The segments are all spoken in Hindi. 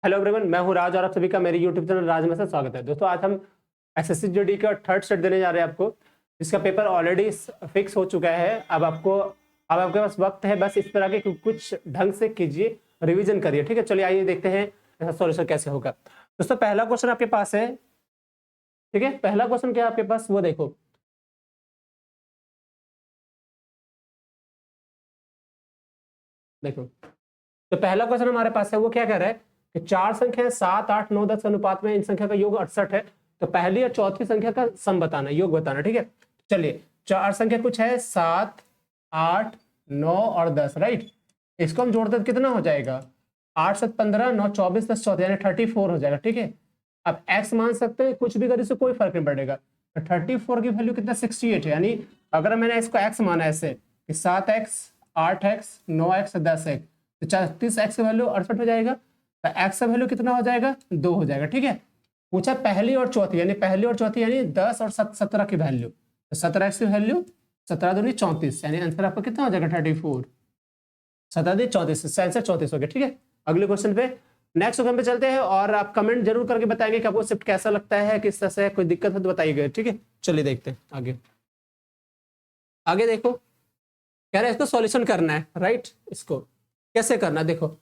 हेलो एवरीवन, मैं हूं राज और आप सभी का मेरे यूट्यूब चैनल राज में से स्वागत है। दोस्तों आज हम एसएससी जीडी का थर्ड सेट देने जा रहे हैं आपको, जिसका पेपर ऑलरेडी फिक्स हो चुका है। अब आपके पास वक्त है, बस इस तरह के कुछ ढंग से कीजिए, रिवीजन करिए। ठीक है, चलिए आइए देखते हैं इसका सॉल्यूशन कैसे होगा। दोस्तों पहला क्वेश्चन आपके पास है, ठीक है। पहला क्वेश्चन क्या है आपके पास, वो देखो। तो पहला क्वेश्चन हमारे पास है, वो क्या कह रहा है कि चार संख्या 7, 8, 9, 10 अनुपात में इन संख्या का योग 68 है। तो पहली और चौथी संख्या का सम बताना, योग बताना। ठीक है, चलिए चार संख्या कुछ है 7, 8, 9 और 10, राइट। इसको हम जोड़ते तो कितना हो जाएगा, 8, 7, 15, 9, 24, 10, 14 यानी 34 हो जाएगा। ठीक है, अब x मान सकते हैं, कुछ भी कर इससे कोई फर्क नहीं पड़ेगा। तो 34 की वैल्यू कितना 68 है, यानी अगर मैंने इसको x माना ऐसे कि 7x, 8x, 9x, 10x, तो 34x की वैल्यू 68 हो जाएगा। तो x का वैल्यू कितना हो जाएगा, 2 हो जाएगा। ठीक है, पूछा पहली और चौथी, यानी पहली और चौथी यानी 10 और 17 की वैल्यू। तो 17x की वैल्यू 17 दूनी 34, यानी आंसर आपका कितना हो जाएगा 34। 17 दूनी 34, आंसर 34 हो गया। ठीक है, अगले क्वेश्चन पे, नेक्स्ट क्वेश्चन पे चलते हैं। और आप कमेंट जरूर करके बताएंगे कि आपको शिफ्ट कैसा लगता है, किस तरह से कोई दिक्कत है तो बताइएगा। ठीक है, चलिए देखते हैं आगे देखो, कह रहे हैं इसको सॉल्यूशन करना है, राइट। इसको कैसे करना है, देखो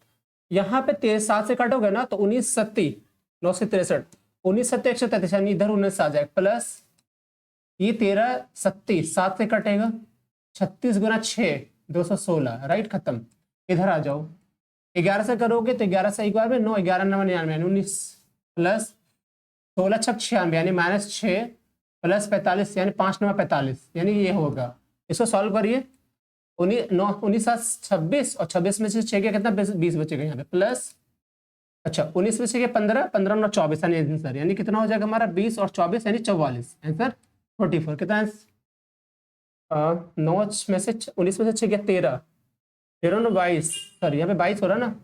यहाँ पे 7 से काटोगे ना तो 19 सत्ती 9 से 63, 19 सत्ती 133, यानी इधर 19 आ जाएगा, प्लस ये 13 सत्ती 7 से कटेगा, 36 गुना 6 216, राइट। खत्म, इधर आ जाओ। 11 से करोगे तो 11 से एक बार में 9, 11 9 99 यानी 19, प्लस 16 6 96 यानी -6, प्लस 45 यानी 5 9 45, यानी ये होगा। इसको सॉल्व करिए, 19 7 26 और 26 में से 6 के कितना 20 बचेगा यहाँ पे, प्लस अच्छा 19 में से 15, 15 9 24 यानी आंसर, यानी कितना हो जाएगा हमारा 20 और 24 यानी 44, आंसर 44। कितना 9 में से 19 में से 6 क्या 13, 13 9 22, सॉरी यहाँ पे 22 हो रहा ना,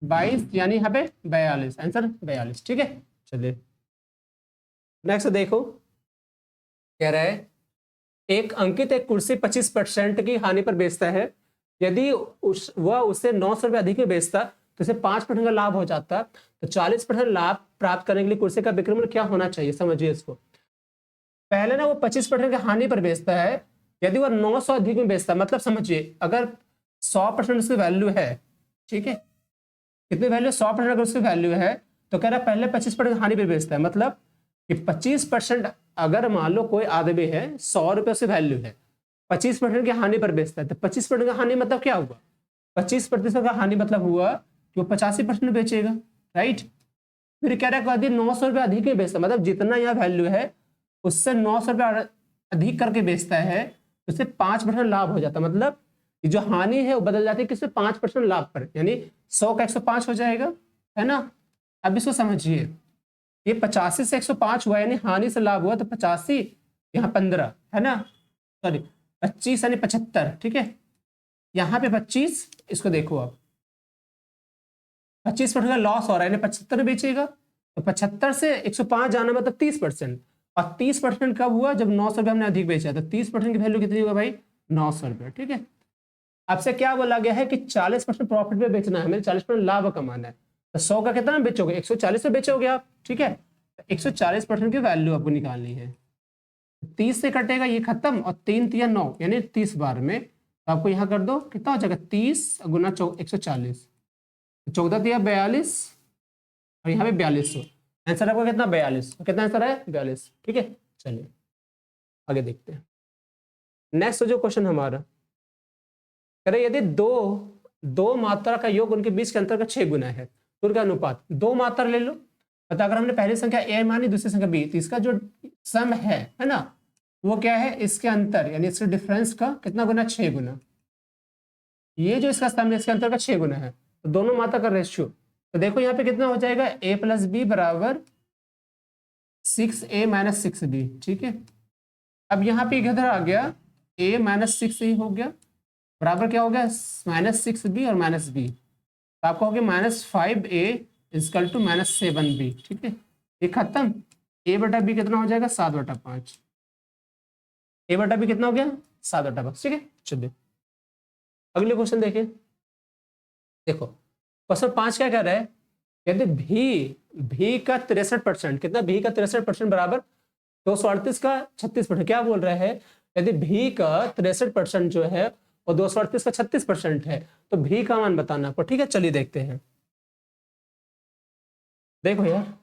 22 यानी यहाँ पे 42, आंसर 42। ठीक है, चलिए नेक्स्ट देखो, कह रहा है एक अंकित एक कुर्सी 25% की हानि पर बेचता है। यदि वह उसे 900 रुपये अधिक में बेचता तो इसे 5% का लाभ हो जाता। तो 40% लाभ प्राप्त करने के लिए कुर्सी का विक्रय मूल्य क्या होना चाहिए, समझिए इसको। पहले ना वो 25% की हानि पर बेचता है, यदि वह 900 अधिक में बेचता, मतलब समझिए अगर 100% उसकी वैल्यू है, ठीक है, कितनी वैल्यू 100% अगर उसकी वैल्यू है, तो कह रहा है पहले 25% हानि पर बेचता है, मतलब कि 25% अगर मान लो कोई आदमी है 100 रुपये उसकी वैल्यू है, 25% की हानि पर बेचता है, तो 25% का हानि मतलब क्या हुआ, 25% का हानि मतलब हुआ कि वो 85% बेचेगा, राइट। फिर कह रहा है यदि 900 रुपये अधिक ही बेचता, मतलब जितना यहाँ वैल्यू है उससे 900 रुपये अधिक करके बेचता है, तो उससे 5% लाभ हो जाता, मतलब जो हानि है वो बदल जाती है किससे, 5% लाभ पर, यानी 100 का 105 हो जाएगा, है ना। अब इसको समझिए, ये 85 से 105 हुआ, यानी हानि से लाभ हुआ, तो 85 यहाँ 15 है ना, सॉरी 25 यानी 75, ठीक है। यहाँ पे 25, इसको देखो आप 25% का लॉस हो रहा है, यानी 75 बेचेगा, तो 75 से 105 जाना मतलब 30%, और 30% कब हुआ, जब 900 रुपये हमने अधिक बेचा, तो 30% की वैल्यू कितनी हुआ भाई, 900 रुपये। ठीक है, आपसे क्या बोला गया है कि 40% प्रॉफिट पे बेचना है, हमें 40% लाभ कमाना है, तो 100 का कितना बेचोगे, 140 पे बेचोगे आप, ठीक है। 140% की वैल्यू आपको निकालनी है, 30 से कटेगा ये खत्म, और 3 3 9 यानी 30 बार में, तो आपको यहाँ कर दो, कितना हो जाएगा 30 गुना 140, 14 दिया 42, और यहाँ पे 4200, आंसर आपका कितना 42, कितना आंसर है 42। ठीक है, चलिए आगे देखते हैं। नेक्स्ट जो क्वेश्चन हमारा, अरे यदि दो मात्रा का योग उनके बीच के अंतर का 6 गुना है, तो उनका अनुपात, दो मात्रा ले लो, मतलब अगर हमने पहली संख्या a मानी, दूसरी संख्या b, तो इसका जो सम है ना, वो क्या है, इसके अंतर यानी इसके डिफरेंस का कितना गुना, 6 गुना। ये जो इसका सम है इसके अंतर का 6 गुना है, तो दोनों मात्रा का रेशियो, तो देखो यहाँ पे कितना हो जाएगा, a + b बराबर 6a - 6b। ठीक है, अब यहाँ पे इधर आ गया a - 6a हो गया, बराबर क्या हो गया, -6b और -b, तो आपको हो गया -5a = -7b। ठीक है, ये खत्म, a/b कितना हो जाएगा 7/5, a/b कितना हो गया 7/5। ठीक है, चलिए अगले क्वेश्चन देखिए, देखो क्वेश्चन 5 क्या कह रहा है, यदि भी का 63%, कितना भी का 63% बराबर 238 का 36%, क्या बोल रहा है, यदि भी का 63% जो है और 238 का 36% है तो भी का मान बताना आपको। ठीक है, चलिए देखते हैं। देखो यार,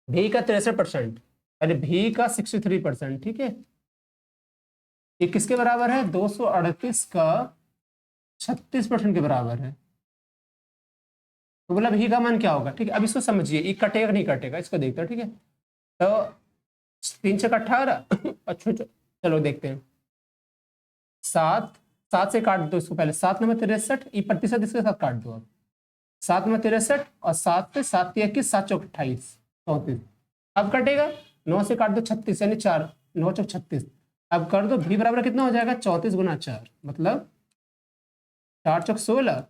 भी का 63%, अरे भी का 63%, ठीक है, ये किसके बराबर है, 238 का 36% के बराबर है। तो बोला भी का मान क्या होगा। ठीक है, अब इसको समझिए, ये कटेगा नहीं कटेगा, इसको देखते हैं। ठीक है, तो 3 छक 18, अच्छा चलो देखते हैं। 7 7 से काट दो इसको पहले, 7 नंबर 63, ये प्रतिशत इसके साथ काट दो। अब 7 नंबर 63 और 7 से 7 21, 7 चौक 28, 34। अब कटेगा, 9 से काट दो 36, यानी 4, 9 चौक 36। अब कर दो भी बराबर कितना हो जाएगा, 34 गुना 4, मतलब 4 चौक 16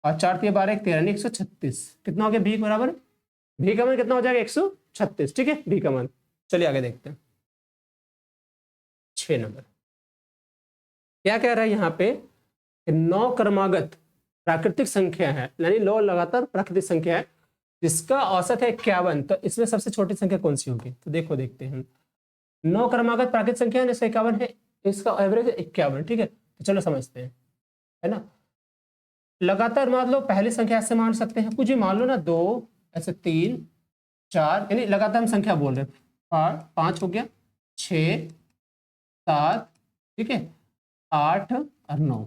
और 4 3 12 13, यानी 136। कितना हो गया भी बराबर, भी का मान कितना हो जाएगा, 136। ठीक है, भी का मान। चलिए आगे देखते हैं। 6 नंबर क्या कह रहा है यहाँ पे, 9 क्रमागत प्राकृतिक संख्या है, यानी 9 लगातार प्राकृतिक संख्या है जिसका औसत है 51, तो इसमें सबसे छोटी संख्या कौन सी होगी। तो देखो देखते हैं, 9 क्रमागत प्राकृतिक संख्या है, इसका 51 है, इसका एवरेज 51। ठीक है, तो चलो समझते हैं, है ना। लगातार मान लो, पहली संख्या ऐसे मान सकते हैं, कुछ ही मान लो ना, 2 ऐसे 3 4, यानी लगातार हम संख्या बोल रहे हैं। 5 हो गया, 6 7, ठीक है, 8 और 9,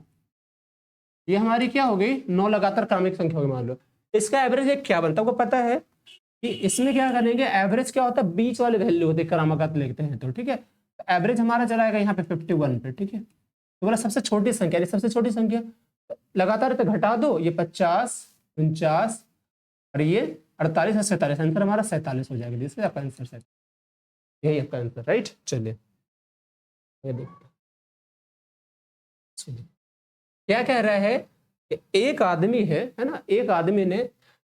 ये हमारी क्या हो गई, 9 लगातार क्रमिक संख्या होगी मान लो। इसका एवरेज है 51। तो आपको पता है कि इसमें क्या करेंगे, एवरेज क्या होता है, बीच वाले वैल्यू होते क्रमागत लेते हैं तो। ठीक है, तो एवरेज हमारा चलाएगा यहाँ पे 51 पे। ठीक है, तो बोला सबसे छोटी संख्या, सबसे छोटी संख्या लगातार तो घटा दो, ये 50 49 और ये 48 और 47, आंसर हमारा 47 हो जाएगा। जिससे आपका आंसर 47, यही आपका आंसर, राइट। चलिए ये देखते हैं। क्या कह रहा है कि एक आदमी है ना, एक आदमी ने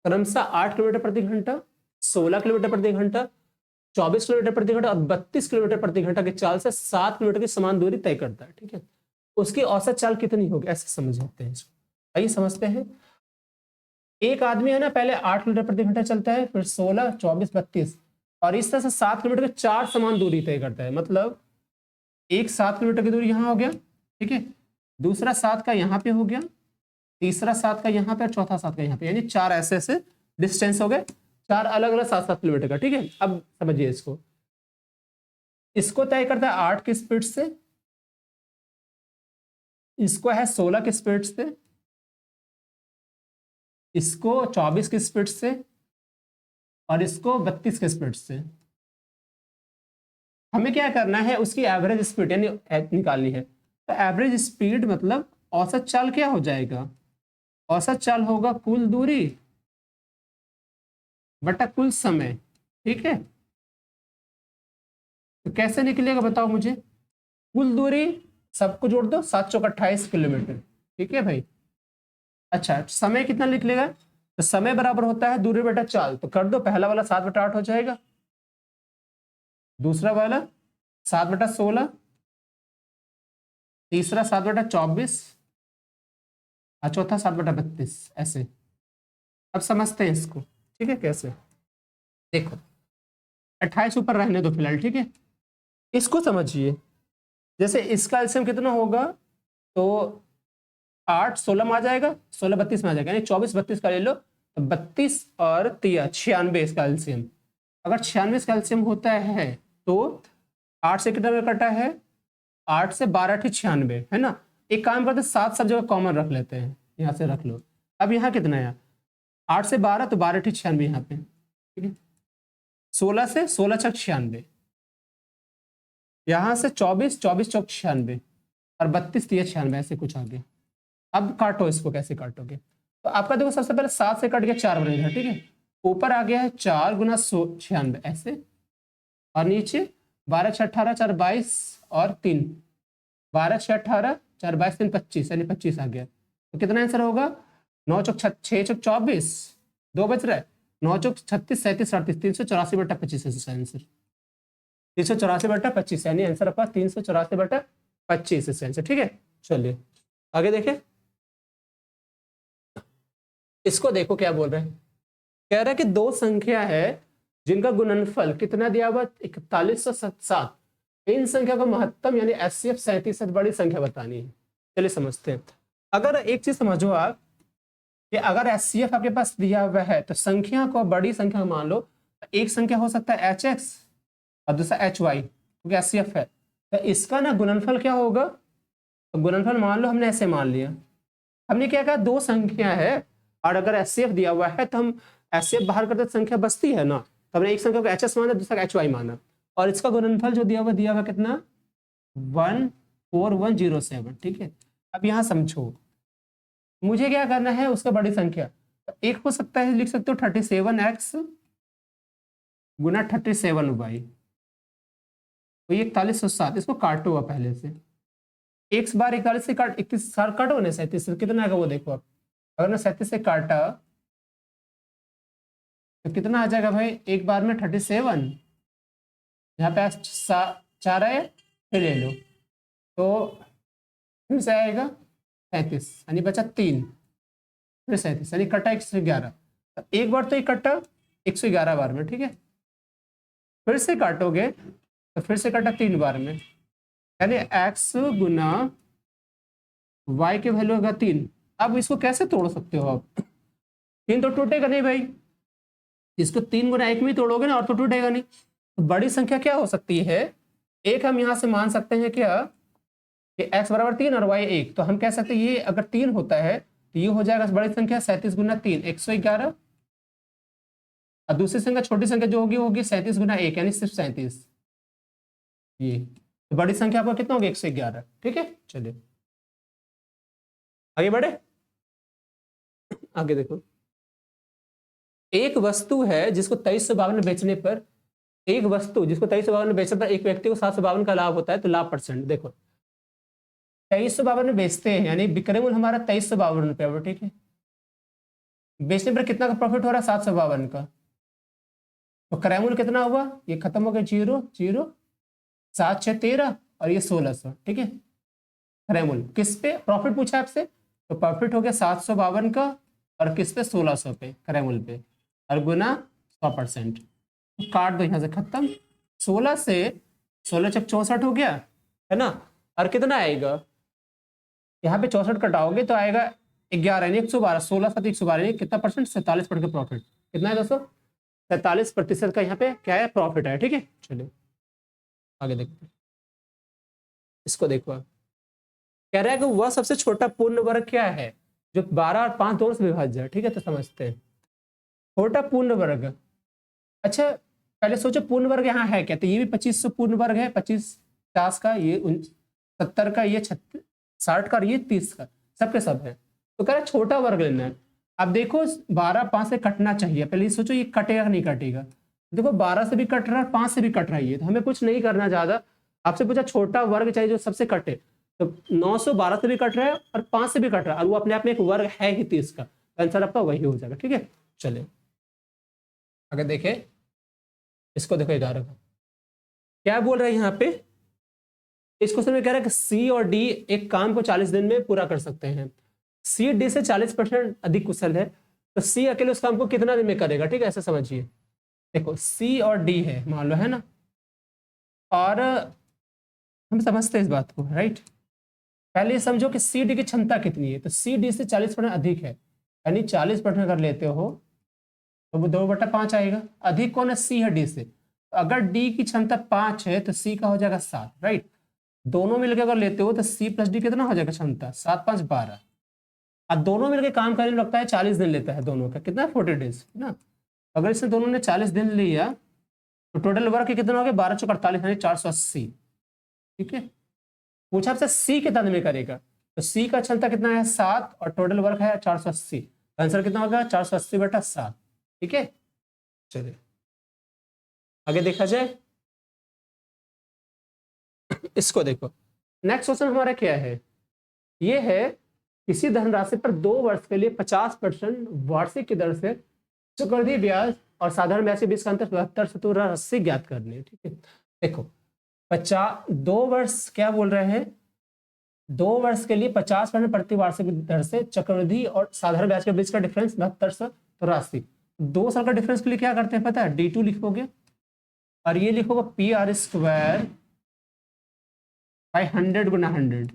क्रमशः 8 किलोमीटर प्रति घंटा, 16 किलोमीटर प्रति घंटा, 24 किलोमीटर प्रति घंटा और 32 किलोमीटर प्रति घंटा की चाल से 7 किलोमीटर की समान दूरी तय करता है। ठीक है, उसकी औसत चाल कितनी होगी, ऐसे समझते हैं। आइए समझते हैं। एक आदमी है ना, पहले 8 किलोमीटर प्रति घंटा चलता है, फिर 16 24 32 और इस तरह से 7 किलोमीटर की 4 समान दूरी तय करता है। मतलब एक 7 किलोमीटर की दूरी यहाँ हो गया, ठीक है, दूसरा 7 का यहाँ पे हो गया, तीसरा 7 का यहाँ पे और चौथा 7 का यहाँ पे, यानी 4 ऐसे ऐसे डिस्टेंस हो गए, 4 अलग अलग 7-7 किलोमीटर का। ठीक है, अब समझिए इसको तय करता है 8 की स्पीड से, इसको है 16 की स्पीड से, इसको 24 की स्पीड से और इसको 32 की स्पीड से। हमें क्या करना है, उसकी एवरेज स्पीड यानी निकालनी है। तो एवरेज स्पीड मतलब औसत चाल क्या हो जाएगा, औसत चाल होगा कुल दूरी बटा कुल समय। ठीक है, तो कैसे निकलेगा बताओ मुझे, कुल दूरी सबको जोड़ दो, 7 चौक 28 किलोमीटर। ठीक है भाई, अच्छा समय कितना निकलेगा, तो समय बराबर होता है दूरी बटा चाल। तो कर दो, पहला वाला 7/8 हो जाएगा, दूसरा वाला 7/16, तीसरा 7/24 और चौथा 7/32, ऐसे। अब समझते हैं इसको। ठीक है, कैसे, देखो 28 ऊपर रहने दो फिलहाल। ठीक है, इसको समझिए, जैसे इसका एलसीएम कितना होगा, तो 8 16 में आ जाएगा, 16 32 में आ जाएगा, यानी 24 32 का ले लो, तो 32 और 3 96 इसका एलसीएम। अगर 96 इसका एलसीएम होता है तो 8 से कितना कटा है, 8 से 12 96, है ना। एक काम करते 7 सब जगह कॉमन रख लेते हैं, यहाँ से रख लो। अब यहाँ कितना है, 8 से 12 तो 12 96 यहाँ पे। ठीक है, 16 से 16 छक 96, यहाँ से 24 24 चौक 96 और 32 3 96, ऐसे कुछ आगे। अब काटो इसको, कैसे काटोगे, तो आपका देखो सबसे पहले 7 से कट गया 4 बनेगा। ठीक है, ऊपर आ गया है 4 गुना 96 ऐसे, और नीचे 12 6 18 4 22 और 3, 12 6 18 4 22 3 25, यानी 25 आ गया। तो कितना आंसर होगा, 9 चौक 6 चौक 24, 2 बच रहा है, 9 चौक 36 37 38, 384/25 इसका आंसर, 384/25, यानी आंसर आपका 384/25 इसका आंसर। ठीक है, चलिए आगे देखें। इसको देखो क्या बोल रहे हैं, कह रहा है कि दो संख्या है जिनका गुणनफल कितना दिया हुआ 4107, इन संख्या का महत्तम यानी HCF 37 से बड़ी संख्या बतानी है। चलिए समझते हैं। अगर एक चीज समझो आप कि अगर HCF आपके पास दिया हुआ है तो संख्या को बड़ी संख्या मान लो, एक संख्या हो सकता है HX और दूसरा HY, क्योंकि HCF है, तो इसका ना गुणनफल क्या होगा, तो गुणनफल मान लो हमने ऐसे मान लिया, हमने क्या कहा दो संख्या है और अगर HCF दिया हुआ है तो हम HCF बाहर करते संख्या बचती है ना, तो हमने एक संख्या को HS माना दूसरा HY माना और इसका गुणनफल जो दिया हुआ कितना 14107। ठीक है, अब यहाँ समझो मुझे क्या करना है, उसका बड़ी संख्या एक हो सकता है, लिख सकते हो 37x गुना 37y, तो ये 4107, इसको काटो आप पहले से, एक बार 41 से काट 31 काटो ना 37 से, कितना आएगा वो देखो आप, अगर ना 37 से काटा तो कितना आ जाएगा भाई, एक बार में 37, यहाँ पे 4 है फिर ले लो तो फिर से आएगा 37, यानी बचा 3 फिर 37, यानी कटा 111, एक बार तो ये कटा 111 बार में। ठीक है, फिर से काटोगे तो फिर से कटा 3 बार में, यानी x गुना y के वैल्यू होगा 3। अब इसको कैसे तोड़ सकते हो आप, 3 तो टूटेगा नहीं भाई, इसको 3 गुना 1 में तोड़ोगे ना और तो टूटेगा नहीं। तो बड़ी संख्या क्या हो सकती है, एक हम यहां से मान सकते हैं क्या कि x बराबर 3 और y 1, तो हम कह सकते हैं ये अगर 3 होता है तो ये हो जाएगा बड़ी संख्या 37 गुना 3 111, और दूसरी संख्या छोटी संख्या जो होगी 37 गुना 1 यानी सिर्फ 37, ये तो बड़ी संख्या आपका कितना होगा 111। ठीक है, चलिए आगे बढ़े, आगे देखो, एक वस्तु है जिसको 2352 में बेचने पर, एक वस्तु जिसको 2352 में बेचने पर एक व्यक्ति को 752 का लाभ होता है, तो लाभ परसेंट देखो 2352 में बेचते हैं यानी विक्रय मूल्य हमारा 2352 रुपया। ठीक है, बेचने पर कितना का प्रॉफिट हो रहा है 752 का, तो क्रय मूल्य कितना हुआ, ये खत्म हो गया 0 0 7 6 13 और ये 1600। ठीक है, क्रय मूल्य किस पे प्रॉफिट पूछा आपसे, तो प्रॉफिट हो गया 752 का और किस पे 1600 पे क्रय मूल्य पे, और गुना 100%, तो काट दो यहां से खत्म, 16 से 16 चक 64 हो गया है ना, और कितना आएगा यहाँ पे 64 कटाओगे तो आएगा 11 यानी 112, 16 7 112 यानी कितना परसेंट 47% का प्रॉफिट, कितना है दोस्तों 47% का यहाँ पे क्या है प्रॉफिट है। ठीक है, चलिए आगे देखते हैं, इसको देखो आप, कह रहा है कि वह सबसे छोटा पूर्ण वर्ग क्या है जो 12 और 5 दोनों से विभाज्य है। ठीक है, तो समझते हैं छोटा पूर्ण वर्ग। अच्छा पहले सोचो पूर्ण वर्ग यहाँ है क्या, तो ये भी 2500 पूर्ण वर्ग है, 25 50 का, ये 70 का, ये 60 का और ये 30 का, सबके सब है, तो कह रहा है छोटा वर्ग लेना है। अब देखो 12 5 से कटना चाहिए, पहले ये सोचो ये कटेगा नहीं कटेगा, देखो 12 से भी कट रहा है 5 से भी कट रहा है, तो हमें कुछ नहीं करना ज्यादा, आपसे पूछा छोटा वर्ग चाहिए जो सबसे कटे, तो 912 से भी कट रहा है और 5 से भी कट रहा है और वो अपने आप में एक वर्ग है ही 30 का, आंसर आपका वही हो जाएगा। ठीक है, चलिए अगर देखें इसको, देखो 11 का क्या बोल रहा है यहाँ पे, इस क्वेश्चन में कह रहा है कि सी और डी एक काम को 40 दिन में पूरा कर सकते हैं, सी डी से 40% अधिक कुशल है, तो सी अकेले उस काम को कितना दिन में करेगा। ठीक है, ऐसा समझिए, देखो सी और डी है मान लो है ना, और हम समझते हैं इस बात को राइट, पहले ये समझो कि सी डी की क्षमता कितनी है, तो सी डी से 40% अधिक है, यानी 40% अगर लेते हो तो वो 2/5 आएगा, अधिक कौन है सी है डी से, तो अगर डी की क्षमता 5 है तो सी का हो जाएगा 7, राइट, दोनों मिलकर अगर लेते हो तो सी प्लस डी कितना हो जाएगा क्षमता 7 5 12, अब दोनों मिलकर काम करने में लगता है 40 दिन लेता है दोनों का, कितना 40 डेज ना, अगर इससे दोनों ने 40 दिन लिया तो टोटल वर्क कितना हो गया 12 चौक 48 यानी 480। ठीक है, पूछा आपसे सी कितना दिन में करेगा, तो सी का क्षमता कितना है 7 और टोटल वर्क है 480, आंसर कितना होगा 480/7। ठीक है, चलिए आगे देखा जाए, इसको देखो नेक्स्ट क्वेश्चन हमारा क्या है, ये है किसी धनराशि पर 2 वर्ष के लिए 50% वार्षिक की दर से चक्रवृद्धि ब्याज और साधारण ब्याज के बीच का अंतर 72 चतुराशी ज्ञात करनी है। ठीक है, देखो 2 वर्ष क्या बोल रहे हैं 2 वर्ष के लिए 50% प्रति वार्षिक दर से चक्रवृद्धि और साधारण ब्याज के बीच का डिफरेंस 7283। 2 साल का डिफरेंस के लिए क्या करते हैं पता है, D2 लिखोगे और ये लिखोगे PR² बाई 100 गुना 100।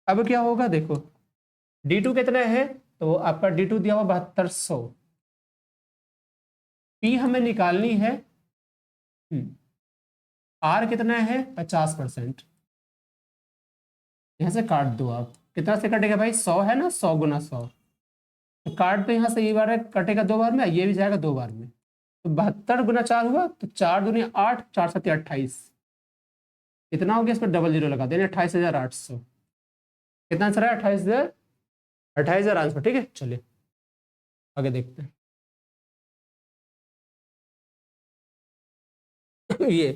अब क्या होगा देखो, D2 कितना है, तो आपका D2 दिया हुआ 7200। P हमें निकालनी है, R कितना है 50%। यहां से काट दो आप, कितना से कटेगा भाई, 100 है ना, 100 गुना 100। तो काट दो यहाँ से, ये बार कटेगा 2 बार में, ये भी जाएगा 2 बार में। तो 72 गुना 4 हुआ, तो 4 दूनी 8, 4 7 28। कितना हो गया, इस पर डबल जीरो लगा देना, 28,800। कितना आंसर है, 28,000 आंसर। ठीक है, चलिए आगे देखते हैं। ये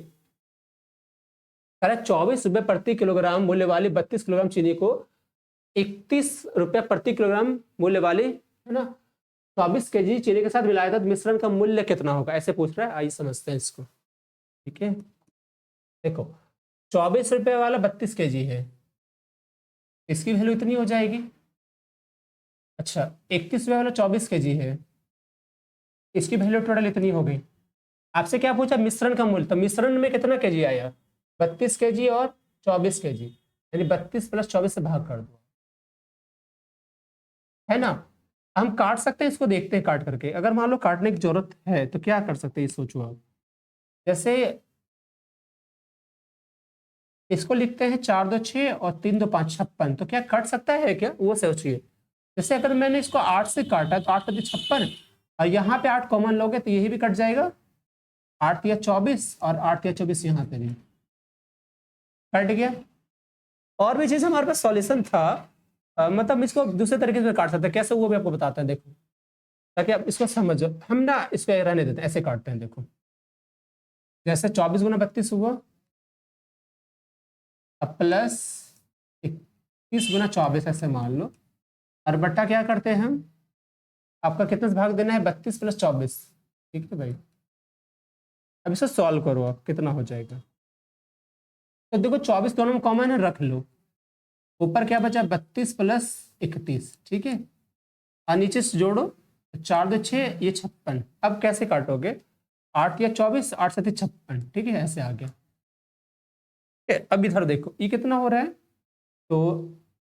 24 रुपए प्रति किलोग्राम मूल्य वाली 32 किलोग्राम चीनी को 31 रुपए प्रति किलोग्राम मूल्य वाली, है ना, 24 केजी चीनी के साथ मिलाया था, मिश्रण का मूल्य कितना होगा, ऐसे पूछ रहा है। आइए समझते हैं इसको। ठीक है, देखो 24 रुपए वाला 32 केजी है, इसकी वैल्यू इतनी हो जाएगी। अच्छा, 31 रुपए वाला 24 केजी है, इसकी वैल्यू टोटल इतनी हो गई। आपसे क्या पूछा, मिश्रण का मूल्य, तो मिश्रण में कितना केजी आया, 32 केजी और 24 केजी, यानी 32 + 24 से भाग कर दो, है ना। हम काट सकते हैं, इसको देखते हैं काट करके। अगर मान लो काटने की जरूरत है तो क्या कर सकते हैं, सोचो आप। जैसे इसको लिखते हैं 4 2 6 और 3 2 5 56, तो क्या कट सकता है क्या, वो सोचिए। जैसे अगर मैंने इसको 8 से काटा तो 8 × 56, और यहाँ पे 8 कॉमन लोगे तो यही भी कट जाएगा, 8 × 24 और 8 × 24 यहाँ पे भी कट गया। और भी चीज हमारे पास सॉल्यूशन था, मतलब इसको दूसरे तरीके से काट सकते हैं, कैसे वो भी आपको बताते हैं, देखो ताकि आप इसको समझो। हम ना इसको रहने देते हैं, ऐसे काटते हैं। देखो जैसे 24 गुना 32 हुआ, अब प्लस 21 गुना 24 ऐसे मान लो, और बट्टा क्या करते हैं हम, आपका कितने से भाग देना है, 32 + 24। ठीक है भाई, अब इसको सॉल्व करो आप, कितना हो जाएगा। तो देखो 24 दोनों में कॉमन है, रख लो, ऊपर क्या बचा, 32 + 31। ठीक है, और नीचे से जोड़ो, 4 2 6, ये 56। अब कैसे काटोगे, 8 × 24, 8 7 56। ठीक है, ऐसे आ गया। अब इधर देखो, ये कितना हो रहा है, तो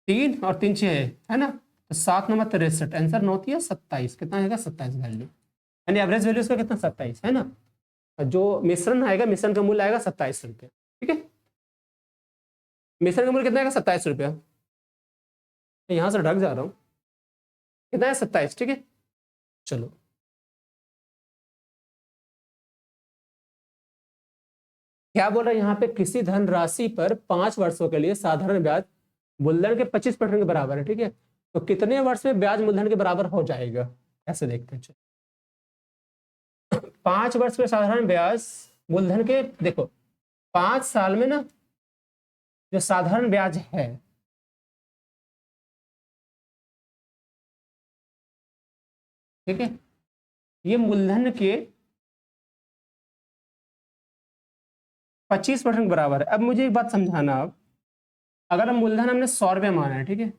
3 और 3 6 है ना, तो 7 9 63, आंसर 9 × 27, कितना आएगा, 27 वैल्यू, यानी एवरेज वैल्यू इसका कितना, 27 है ना। जो मिश्रण आएगा, मिश्रण का मूल्य आएगा 27 रुपये। ठीक है, मिश्रण का मूल्य कितना आएगा, 27 रुपया। यहाँ से ढक जा रहा हूँ, कितना है, 27। ठीक है, चलो क्या बोल रहा है यहाँ पे, किसी धनराशि पर 5 वर्षों के लिए साधारण ब्याज मूलधन के 25% के बराबर है। ठीक है, तो कितने वर्ष में ब्याज मूलधन के बराबर हो जाएगा, ऐसे देखते हैं। 5 वर्ष में साधारण ब्याज मूलधन के, देखो 5 साल में ना जो साधारण ब्याज है, ठीक है, ये मूलधन के 25% बराबर है। अब मुझे एक बात समझाना, आप अगर हम मूलधन हमने 100 रुपये माना है, ठीक है,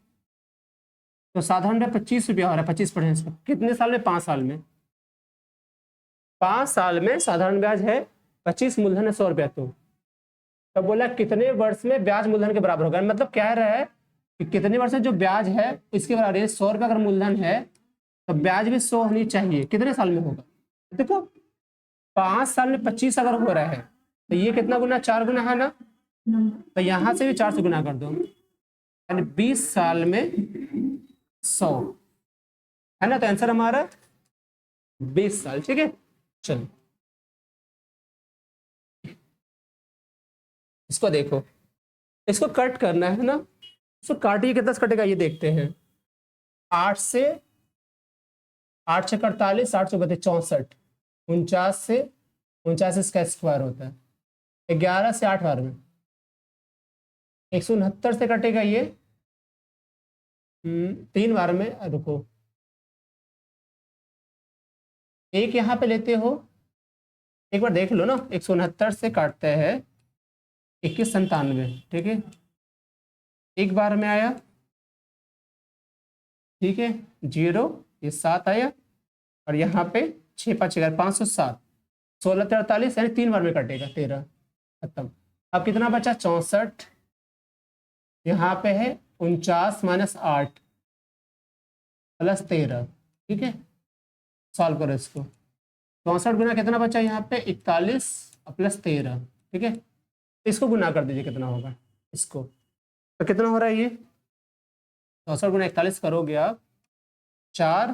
तो साधारण ब्याज 25 रुपया हो रहा है, 25%। कितने साल में, 5 साल में। 5 साल में साधारण ब्याज है 25, मूलधन है 100 रुपया। तो बोला कितने वर्ष में ब्याज मूलधन के बराबर होगा, मतलब कह रहा है कि कितने वर्ष में जो ब्याज है इसके बराबर, 100 रुपया अगर मूलधन है तो ब्याज भी 100 होनी चाहिए, कितने साल में होगा। देखो 5 साल में 25 अगर हो रहा है तो ये कितना गुना, 4 गुना है ना, तो यहां से भी 4 से गुना कर दो, यानी 20 साल में 100, है ना, तो आंसर हमारा 20 साल। ठीक है, चलो इसको देखो, इसको कट करना है ना, इसको काटिए, कितना कटेगा ये देखते हैं। 8 से 8 6 48, 8 चौके 64, 49 से 49 इसका स्क्वायर होता है, 11 से 8 बार में 169 से कटेगा ये 3 बार में। रुको, एक यहाँ पे लेते हो, एक बार देख लो ना, 169 से काटते हैं 21 97। ठीक है, एक बार में आया, ठीक है, 0, ये 7 आया, और यहाँ पे 6 5 11 507, 16 43, यानी 3 बार में कटेगा 13, खत्म। अब कितना बचा? 64, यहाँ पे है 49 माइनस 8 प्लस 13, ठीक है, सॉल्व करो इसको। 64 गुना कितना बचा यहाँ पे? 41 प्लस 13, ठीक है, इसको गुना कर दीजिए, कितना होगा इसको, तो कितना हो रहा है ये? 64 गुना 41 करोगे आप, 4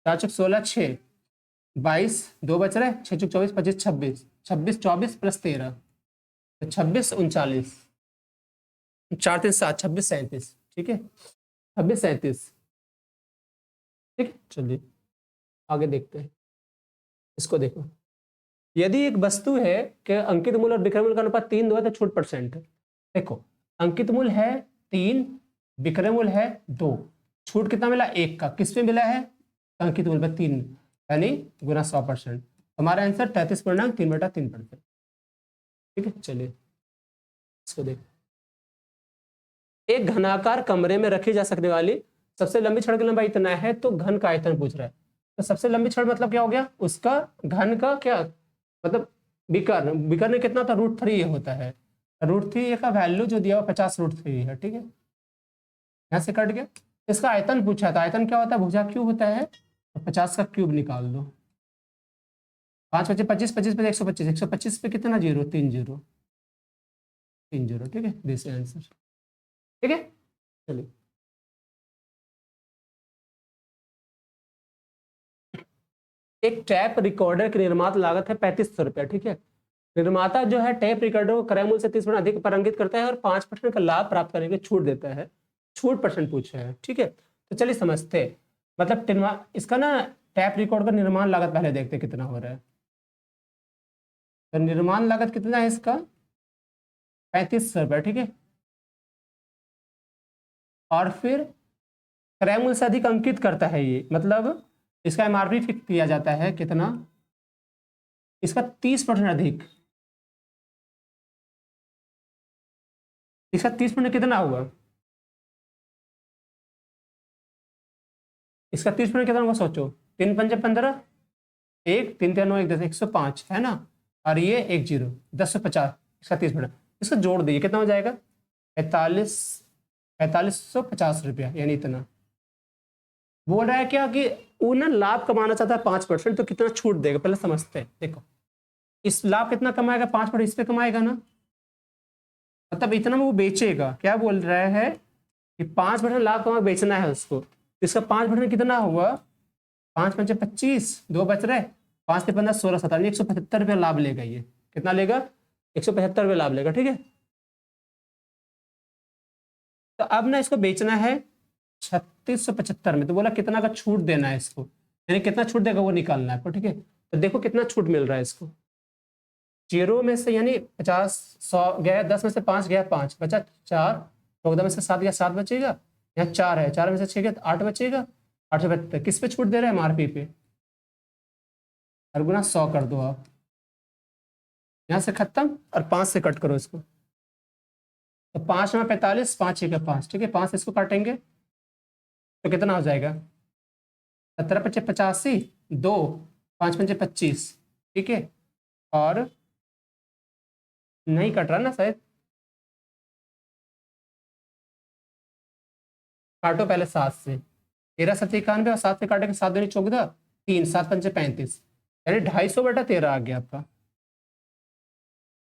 4 चौक 16, 6 22, 2 बच रहे, 6 चौक 24, 25 26, 26 24 प्लस 13, तो 26 39, 4 3 7, 26 37, ठीक है, 26 37, ठीक है। चलिए आगे देखते हैं, इसको देखो। यदि एक वस्तु है कि अंकित मूल्य और विक्रय मूल्य का अनुपात 3:2 है तो छूट %। देखो, अंकित मूल्य है 3, विक्रय मूल्य है 2, छूट कितना मिला? 1 का। किस पे मिला है? अंकित मूल्य पर 3, यानी गुना 100%। हमारा आंसर 33.3/3%, ठीक है। चलिए इसको देखो। एक घनाकार कमरे में रखी जा सकने वाली सबसे लंबी छड़ की लंबाई इतना है, तो घन का आयतन पूछ रहा है। तो सबसे लंबी छड़ मतलब क्या हो गया? उसका घन का क्या मतलब? विकर्ण कितना था? √3 होता है। √3 का वैल्यू जो दिया हुआ 50√3 है, ठीक है, यहां से कट गया। इसका आयतन पूछा था। आयतन क्या होता है? भुजा क्यूब होता है, तो 50 का क्यूब निकाल दो। 5 25 25 25 पे 125, 125 पे कितना? 0 3 0 3 0, ठीक है, दिस आंसर, ठीक है। चलिए एक टैप रिकॉर्डर की निर्माता लागत है 3500 रुपया, ठीक है। निर्माता जो है टैप रिकॉर्डर को क्रय मूल्य से 30% अधिक पर अंकित करता है और 5% का लाभ प्राप्त करने की छूट देता है। छूट % पूछा है, ठीक है। तो चलिए समझते हैं। मतलब इसका ना टैप रिकॉर्ड का निर्माण लागत पहले देखते कितना हो रहा है। तो निर्माण लागत कितना है इसका? 3500 रुपया, ठीक है। और फिर क्रय मूल्य से अधिक अंकित करता है ये, मतलब इसका MRP फिक्स किया जाता है कितना? इसका 30% अधिक। इसका 30% कितना हुआ? इसका 30% कितना होगा सोचो। 3 पंजे 15, 1 3 3 9 1 10, 105 है ना, और ये 1 0 1050, इसका 30%। इसको जोड़ दिए, कितना हो जाएगा? 4550 रुपया, यानी इतना। बोल रहा है क्या कि वो ना लाभ कमाना चाहता है 5%, तो कितना छूट देगा पहले समझते हैं। देखो, इस लाभ कितना कमाएगा? 5% इस पे कमाएगा ना, मतलब इतना में वो बेचेगा। क्या बोल रहा है कि 5% लाभ कमा बेचना है उसको। इसका 5% कितना हुआ? 5 5 25, 2 बच रहे, 5 से 15 16 17, 175 रुपया लाभ लेगा। ये कितना लेगा? 175 रुपया लाभ लेगा, ठीक है। तो अब ना इसको बेचना है 3675 में, तो बोला कितना का छूट देना है इसको, यानी कितना छूट देगा वो निकालना है आपको, ठीक है। तो देखो कितना छूट मिल रहा है इसको। 0 में से यानी 50 100 गया, 10 में से 5 गया, 5 बचा 4, 14 में से 7 गया, 7 बचेगा, यहाँ 4 है, 4 में से 6 गया, 8 बचेगा, 8 से 72। किस पे छूट दे रहे हैं? MRP पे। और गुना 100 कर दो आप, यहाँ से खत्म, और 5 से कट करो इसको। तो 5 में 45, 5 1 5, ठीक है, 5 से इसको काटेंगे तो कितना हो जाएगा? 17 5 85, 2 5 5 25, ठीक है। और नहीं कट रहा ना शायद, काटो पहले 7 से, 13 7 91, और 7 से काटेंगे 7 दूनी 14, 3 7 5 35, यानी 250/13 आ गया आपका।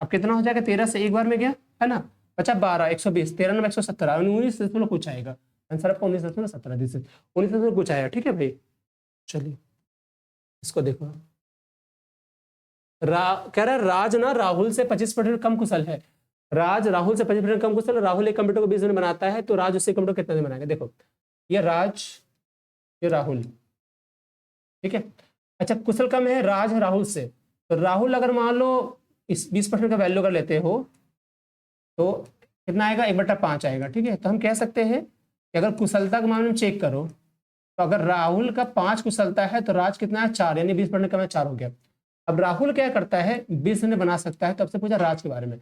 अब कितना हो जाएगा? 13 से एक बार में गया है ना, बचा 12, 120, 13 में 117, 19 कुछ आएगा आंसर आपका, 19.17, 19 कुछ आया, ठीक है भाई। चलिए इसको देखो। कह रहा है राज ना राहुल से 25% कम कुशल है। राज राहुल से 25% कम कुशल है। राहुल एक कंप्यूटर को 20 दिन बनाता है, तो राज उससे कंप्यूटर कितने दिन बनाएगा? देखो, ये राज, ये राहुल, ठीक है। अच्छा, कुशल कम है राज है राहुल से, तो राहुल अगर मान लो इस 20% का वैल्यू कर लेते हो तो कितना आएगा? 1/5 आएगा, ठीक है। तो हम कह सकते हैं कि अगर कुशलता के मामले में चेक करो, तो अगर राहुल का 5 कुशलता है तो राज कितना है? 4, यानी 20% कम है, 4 हो गया। अब राहुल क्या करता है? 20 दिन बना सकता है, तो आपसे पूछा राज के बारे में।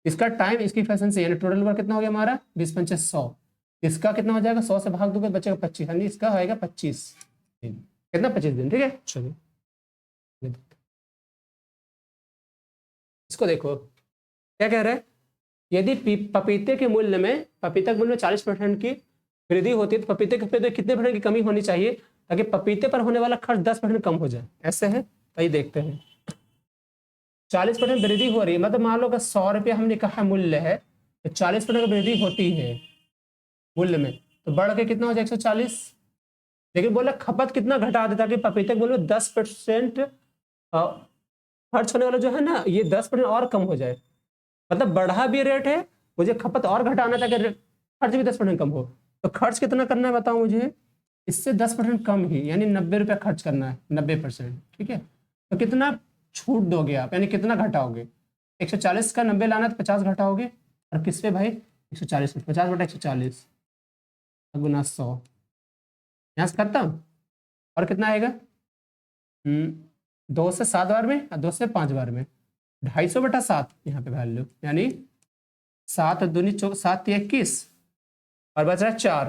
इसका टाइम इसकी एफिशिएंसी यानी टोटल वर्क कितना हो गया हमारा 20 पंचे 100। इसका कितना हो जाएगा 100 से भाग दोगे बचेगा 25 यानी इसका होएगा 25 दिन। कितना 25 दिन। ठीक है चलिए इसको देखो क्या कह रहा है। यदि पपीते के मूल्य में 40% की वृद्धि होती है तो पपीते के पे कितने % की कमी होनी चाहिए ताकि पपीते पर होने वाला खर्च 10% कम हो जाए। ऐसे है तो ये देखते हैं 40% वृद्धि हो रही है मतलब मान लो अगर 100 रुपये हमने कहा मूल्य है तो 40% की वृद्धि होती है मूल्य में तो बढ़ के कितना हो जाए 140। लेकिन बोला खपत कितना घटा देता कि पपीते के मूल्य में 10% खर्च होने वाला जो है ना ये 10% और कम हो जाए। मतलब बढ़ा भी रेट है मुझे खपत और घटाना था कि खर्च भी 10% कम हो। तो खर्च कितना करना है बताओ मुझे इससे 10% कम ही यानी 90 रुपया खर्च करना है 90%। ठीक है तो कितना छूट दोगे आप यानी कितना घटाओगे 140 का 90 लाना तो 50 घटाओगे और किस पे भाई 140 पे 50 बटा 140 गुना 100 यहाँ से खत्म। और कितना आएगा 2 से 7 बार में और 2 से 5 बार में 250 बटा 7 यहाँ पे वैल्यू यानी 7 दूनी 7 21 और बच रहा है 4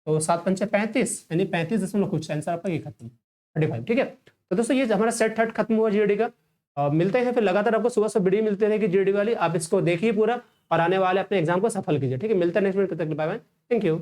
तो 7 पंचे 35 यानी 35 कुछ आंसर आपका ये खत्म 35। ठीक है तो दोस्तों ये हमारा सेट थर्ड खत्म हुआ जीडी का। मिलते हैं फिर लगातार आपको सुबह से वीडियो मिलते रहेगी जीडी वाली। आप इसको देखिए पूरा और आने वाले अपने एग्जाम को सफल कीजिए। ठीक है मिलते हैं नेक्स्ट वीडियो तक बाय बाय थैंक यू।